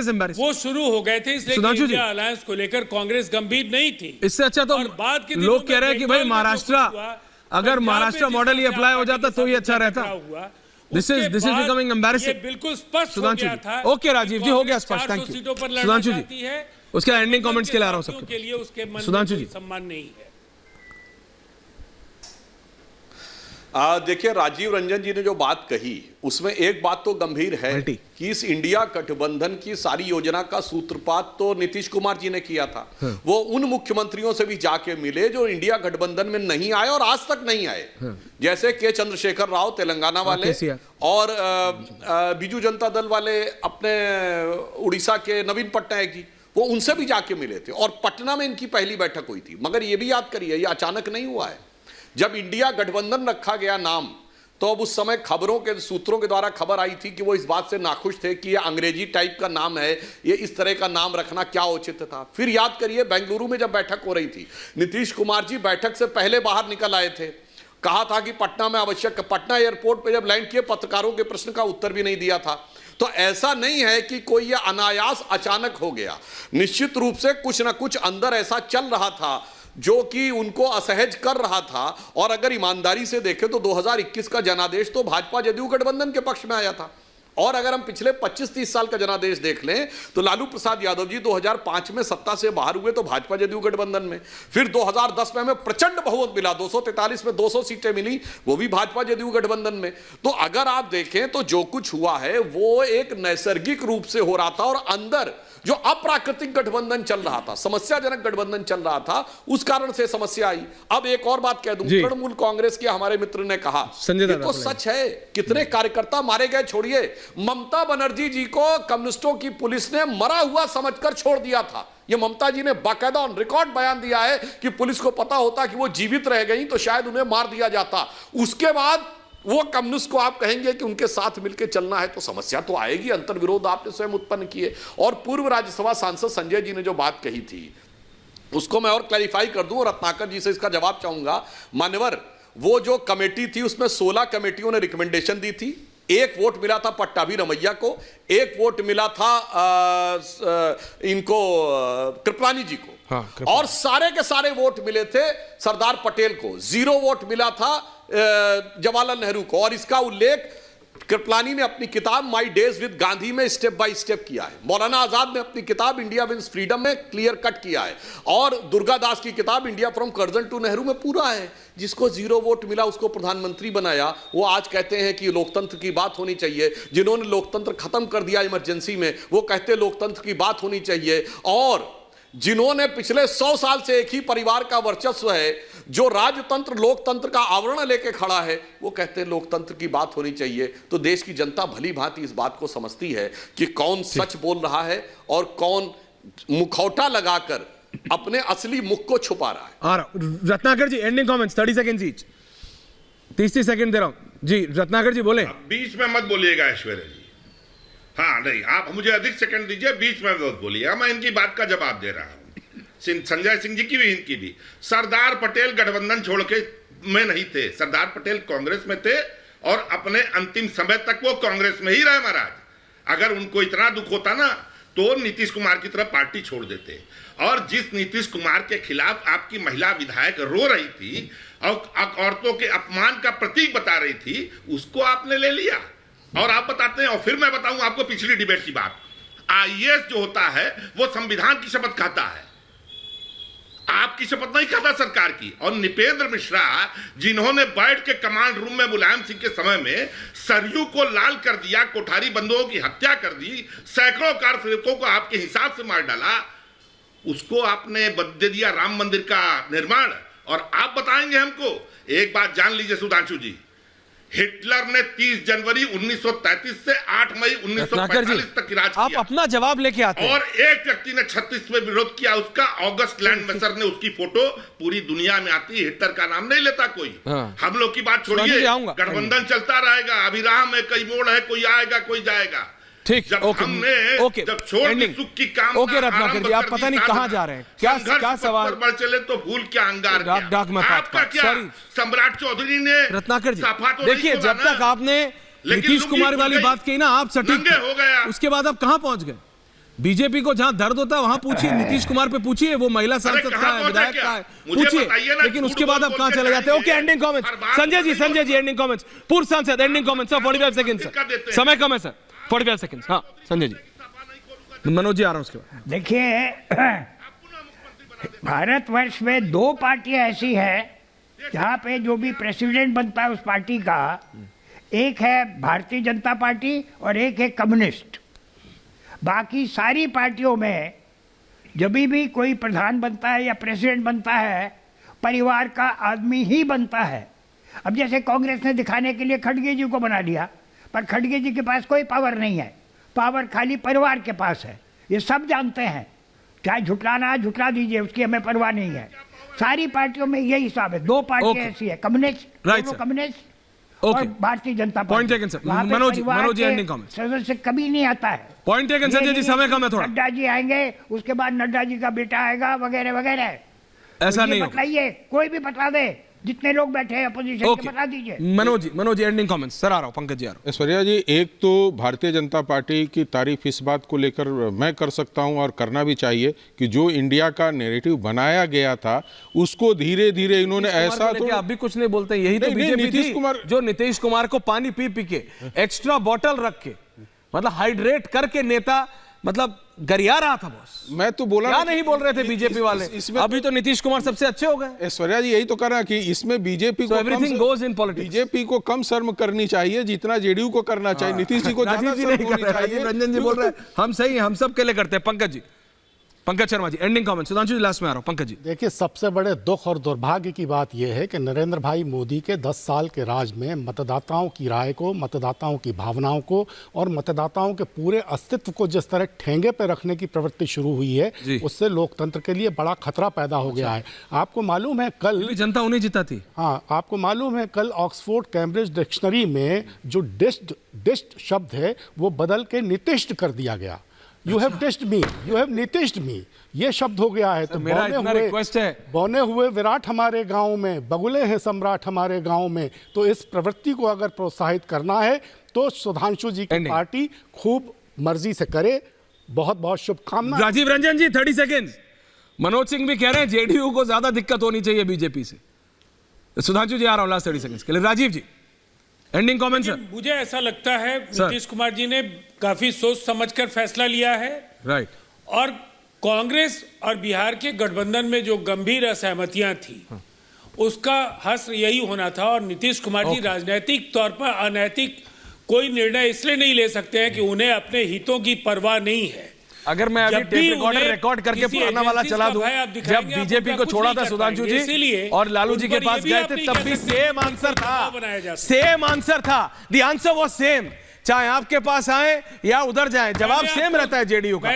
This embarrassing? वो शुरू हो गए थे इसलिए कि इंडिया अलायंस को लेकर कांग्रेस गंभीर नहीं थी। इससे अच्छा तो बाद के लोग कह रहे हैं कि भाई महाराष्ट्र, अगर महाराष्ट्र मॉडल ही अप्लाई हो जाता तो ये अच्छा रहता। This is becoming embarrassing. बिल्कुल स्पष्ट हो सुधांशु गया जी, था। ओके राजीव जी, हो गया स्पष्ट, थैंक यू। सुधांशु जी, उसके एंडिंग कमेंट्स के लिए आ रहा हूं सबके के लिए उसके मन सुधांशु में जी, सम्मान नहीं है। देखिए, राजीव रंजन जी ने जो बात कही उसमें एक बात तो गंभीर है कि इस इंडिया गठबंधन की सारी योजना का सूत्रपात तो नीतीश कुमार जी ने किया था। वो उन मुख्यमंत्रियों से भी जाके मिले जो इंडिया गठबंधन में नहीं आए और आज तक नहीं आए, जैसे के चंद्रशेखर राव तेलंगाना वाले और बीजू जनता दल वाले अपने उड़ीसा के नवीन पटनायक जी, वो उनसे भी जाके मिले थे और पटना में इनकी पहली बैठक हुई थी। मगर ये भी याद करिए, ये अचानक नहीं हुआ है। जब इंडिया गठबंधन रखा गया नाम, तो अब उस समय खबरों के सूत्रों के द्वारा खबर आई थी कि वो इस बात से नाखुश थे कि ये अंग्रेजी टाइप का नाम है, ये इस तरह का नाम रखना क्या उचित था। फिर याद करिए, बेंगलुरु में जब बैठक हो रही थी, नीतीश कुमार जी बैठक से पहले बाहर निकल आए थे, कहा था कि पटना में आवश्यक, पटना एयरपोर्ट पर जब लैंड किए पत्रकारों के प्रश्न का उत्तर भी नहीं दिया था। तो ऐसा नहीं है कि कोई ये अनायास अचानक हो गया। निश्चित रूप से कुछ ना कुछ अंदर ऐसा चल रहा था जो कि उनको असहज कर रहा था। और अगर ईमानदारी से देखें तो 2021 का जनादेश तो भाजपा जदयू गठबंधन के पक्ष में आया था। और अगर हम पिछले 25-30 साल का जनादेश देख लें तो लालू प्रसाद यादव जी 2005 में सत्ता से बाहर हुए तो भाजपा जदयू गठबंधन में, फिर 2010 में हमें प्रचंड बहुमत मिला, 243 में 200 सीटें मिली, वो भी भाजपा जदयू गठबंधन में। तो अगर आप देखें तो जो कुछ हुआ है वो एक नैसर्गिक रूप से हो रहा था और अंदर जो अप्राकृतिक गठबंधन चल रहा था, समस्याजनक गठबंधन चल रहा था, उस कारण से समस्या आई। अब एक और बात कह दूं, तृणमूल कांग्रेस के हमारे मित्र ने कहा, ये तो सच है, कितने कार्यकर्ता मारे गए छोड़िए, ममता बनर्जी जी को कम्युनिस्टों की पुलिस ने मरा हुआ समझकर छोड़ दिया था। ये ममता जी ने बाकायदा ऑन रिकॉर्ड बयान दिया है कि पुलिस को पता होता कि वो जीवित रह गई तो शायद उन्हें मार दिया जाता। उसके बाद वो कम्युनिस्ट को आप कहेंगे कि उनके साथ मिलकर चलना है, तो समस्या तो आएगी। अंतर्विरोध आपने स्वयं उत्पन्न किए। और पूर्व राज्यसभा सांसद संजय जी ने जो बात कही थी उसको मैं और क्लैरिफाई कर दूं और रत्नाकर जी से इसका जवाब चाहूंगा। मान्यवर, वो जो कमेटी थी उसमें 16 कमेटियों ने रिकमेंडेशन दी थी। एक वोट मिला था पट्टाभी रमैया को, एक वोट मिला था इनको कृपलानी जी को, और सारे के सारे वोट मिले थे सरदार पटेल को। 0 वोट मिला था जवाहरलाल नेहरू को। और इसका उल्लेख कृपलानी ने अपनी किताब माई डेज विद गांधी में स्टेप बाय स्टेप किया है। मौलाना आजाद ने अपनी किताब इंडिया विंस फ्रीडम में क्लियर कट किया है। और दुर्गा दास की किताब India from Curzon to Nehru में पूरा है। जिसको 0 वोट मिला उसको प्रधानमंत्री बनाया। वो आज कहते हैं कि लोकतंत्र की बात होनी चाहिए। जिन्होंने लोकतंत्र खत्म कर दिया इमरजेंसी में, वो कहते लोकतंत्र की बात होनी चाहिए। और जिन्होंने पिछले 100 साल से एक ही परिवार का वर्चस्व है, जो राजतंत्र लोकतंत्र का आवरण लेके खड़ा है, वो कहते हैं लोकतंत्र की बात होनी चाहिए। तो देश की जनता भली भांति इस बात को समझती है कि कौन सच बोल रहा है और कौन मुखौटा लगाकर अपने असली मुख को छुपा रहा है। Ratnakar ji, ending comments 30 second each. 30 second दे रहा हूं जी। रत्नाकर जी बोले। बीच में मत बोलिएगा ऐश्वर्या जी। हाँ नहीं, आप मुझे अधिक सेकंड दीजिए, बीच में मत बोलिएगा। मैं इनकी बात का जवाब दे रहा हूं, संजय सिंह जी की भी, इनकी भी। सरदार पटेल गठबंधन छोड़ के में नहीं थे। सरदार पटेल कांग्रेस में थे और अपने अंतिम समय तक वो कांग्रेस में ही रहे महाराज। अगर उनको इतना दुख होता ना तो नीतीश कुमार की तरफ पार्टी छोड़ देते। और जिस नीतीश कुमार के खिलाफ आपकी महिला विधायक रो रही थी और औरतों के अपमान का प्रतीक बता रही थी, उसको आपने ले लिया। और आप बताते हैं, और फिर मैं बताऊं आपको पिछली डिबेट की बात। आईएएस जो होता है वो संविधान की शपथ खाता है, आपकी शपथ नहीं खाता सरकार की। और निपेंद्र मिश्रा, जिन्होंने बैठ के कमांड रूम में मुलायम सिंह के समय में सरयू को लाल कर दिया, कोठारी बंधुओं की हत्या कर दी, सैकड़ों कारसेवकों को आपके हिसाब से मार डाला, उसको आपने दे दिया राम मंदिर का निर्माण। और आप बताएंगे हमको, एक बात जान लीजिए सुधांशु जी, हिटलर ने 30 जनवरी 1933 से 8 मई 1945 तक राज किया। आप अपना जवाब लेके आते हैं। और एक व्यक्ति ने 36 में विरोध किया उसका, ऑगस्ट लैंडमेसर ने। उसकी फोटो पूरी दुनिया में आती है, हिटलर का नाम नहीं लेता कोई। हम लोग की बात छोड़िए, गठबंधन चलता रहेगा। अभी राह में कई मोड़ है, कोई आएगा कोई जाएगा। ठीक, जब हमने जब छोड़ सुख की काम रत्नाकर जी, आप पता नहीं कहां जा रहे हैं, क्या सवाल बढ़ चले तो भूल क्या अंगार आपका क्या। सम्राट चौधरी ने, रत्नाकर जी देखिए, जब तक आपने नीतीश कुमार वाली बात कही ना, आप सटीक हो गया। उसके बाद आप कहां पहुंच गए? बीजेपी को जहां दर्द होता है वहां पूछिए, नीतीश कुमार पे पूछिए, वो महिला सांसद का है, विधायक का है, पूछिए। लेकिन उसके बाद आप कहां चले जाते हैं? Okay, ending comments Sanjay ji ending comments, पूर्व सांसद एंडिंग कमेंट्स, 45 सेकंड सर, समय कम है सर, 45 सेकंड। हाँ संजय जी। मनोज जी आ रहा हूं उसके बाद। देखिए, भारतवर्ष में 2 पार्टियां ऐसी है जहाँ पे जो भी प्रेसिडेंट बनता है उस पार्टी का, एक है भारतीय जनता पार्टी और एक है कम्युनिस्ट। बाकी सारी पार्टियों में जब भी कोई प्रधान बनता है या प्रेसिडेंट बनता है, परिवार का आदमी ही बनता है। अब जैसे कांग्रेस ने दिखाने के लिए खड़गे जी को बना लिया, पर खड़गे जी के पास कोई पावर नहीं है, पावर खाली परिवार के पास है। ये सब जानते हैं, चाहे झुटलाना झुटला दीजिए, उसकी हमें परवाह नहीं है। सारी पार्टियों में यही हिसाब है। 2 पार्टियां ऐसी है, कम्युनिस्ट, कम्युनिस्ट और Bharatiya Janata Party. Point taken sir. Manoj ji ending comments. सदस्य कभी नहीं आता है। पॉइंट टेकन संजय जी, समय कम है थोड़ा। नड्डा जी आएंगे, उसके बाद नड्डा जी का बेटा आएगा, वगैरह वगैरह। ऐसा नहीं बताइए, कोई भी बता दे, जितने लोग बैठे हैं अपोजिशन के, बता दीजिए। Manoj ji ending comments sir, आ रहा हूं। पंकज जी आ रहा हूं। ऐश्वर्या जी, एक तो भारतीय जनता पार्टी की तारीफ इस बात को लेकर मैं कर सकता हूं और करना भी चाहिए कि जो इंडिया का नैरेटिव बनाया गया था उसको धीरे धीरे इन्होंने ऐसा तो आप भी कुछ नहीं बोलते, यही तो बीजेपी नीतीश कुमार, जो नीतीश कुमार को पानी पी पी के, एक्स्ट्रा बॉटल रख के, मतलब हाइड्रेट करके नेता मतलब गरिया रहा था बॉस। मैं तो बोला क्या नहीं बोल रहे थे बीजेपी वाले? अभी तो नीतीश कुमार सबसे अच्छे हो गए। ऐश्वर्या जी यही तो कर रहा है कि इसमें बीजेपी को everything goes in politics. BJP को कम शर्म करनी चाहिए जितना जेडीयू को करना चाहिए। नीतीश जी को ज्यादा शर्म होनी चाहिए। राजीव रंजन जी बोल रहे हैं हम सही हैं, हम सब के लिए करते हैं। Pankaj Sharma ji ending comment. सुधांशु जी लास्ट में आ रहा हूं। पंकज जी, देखिए, सबसे बड़े दुख और दुर्भाग्य की बात यह है कि नरेंद्र भाई मोदी के 10 साल के राज में मतदाताओं की राय को, मतदाताओं की भावनाओं को और मतदाताओं के पूरे अस्तित्व को जिस तरह ठेंगे पे रखने की प्रवृत्ति शुरू हुई है, उससे लोकतंत्र के लिए बड़ा खतरा पैदा हो गया है। आपको मालूम है कल जनता उन्हें जिताती। हाँ, आपको मालूम है कल ऑक्सफोर्ड कैम्ब्रिज डिक्शनरी में जो डिस्ट शब्द है वो बदल के नितिष्ट कर दिया गया। You have dissed me, you have नितिष्ट मी, ये शब्द हो गया है। तो मेरा इतना रिक्वेस्ट है, बौने हुए विराट हमारे गांव में, बगुले हैं सम्राट हमारे गांव में। तो इस प्रवृत्ति को अगर प्रोत्साहित करना है तो सुधांशु जी की पार्टी खूब मर्जी से करे। बहुत बहुत शुभकामनाएं। राजीव रंजन जी 30 सेकेंड। मनोज सिंह भी कह रहे हैं जेडीयू को ज्यादा दिक्कत होनी चाहिए बीजेपी से। सुधांशु जी आ रहा हूं लास्ट 30 सेकंड के लिए। राजीव जी एंडिंग कमेंट सर। मुझे ऐसा लगता है नीतीश कुमार जी ने काफी सोच समझकर फैसला लिया है। राइट। और कांग्रेस और बिहार के गठबंधन में जो गंभीर असहमतियां थी उसका हश्र यही होना था। और नीतीश कुमार जी राजनीतिक तौर पर अनैतिक कोई निर्णय इसलिए नहीं ले सकते हैं कि उन्हें अपने हितों की परवाह नहीं है। अगर मैं अभी टेप रिकॉर्ड करके पुराना वाला चला दूं, जब बीजेपी को छोड़ा था सुधांशु जी और लालू जी के पास गए थे तब भी सेम आंसर था। सेम आंसर था। द आंसर वाज सेम, चाहे आपके पास आए या उधर जाए, जवाब सेम रहता है जेडीयू का।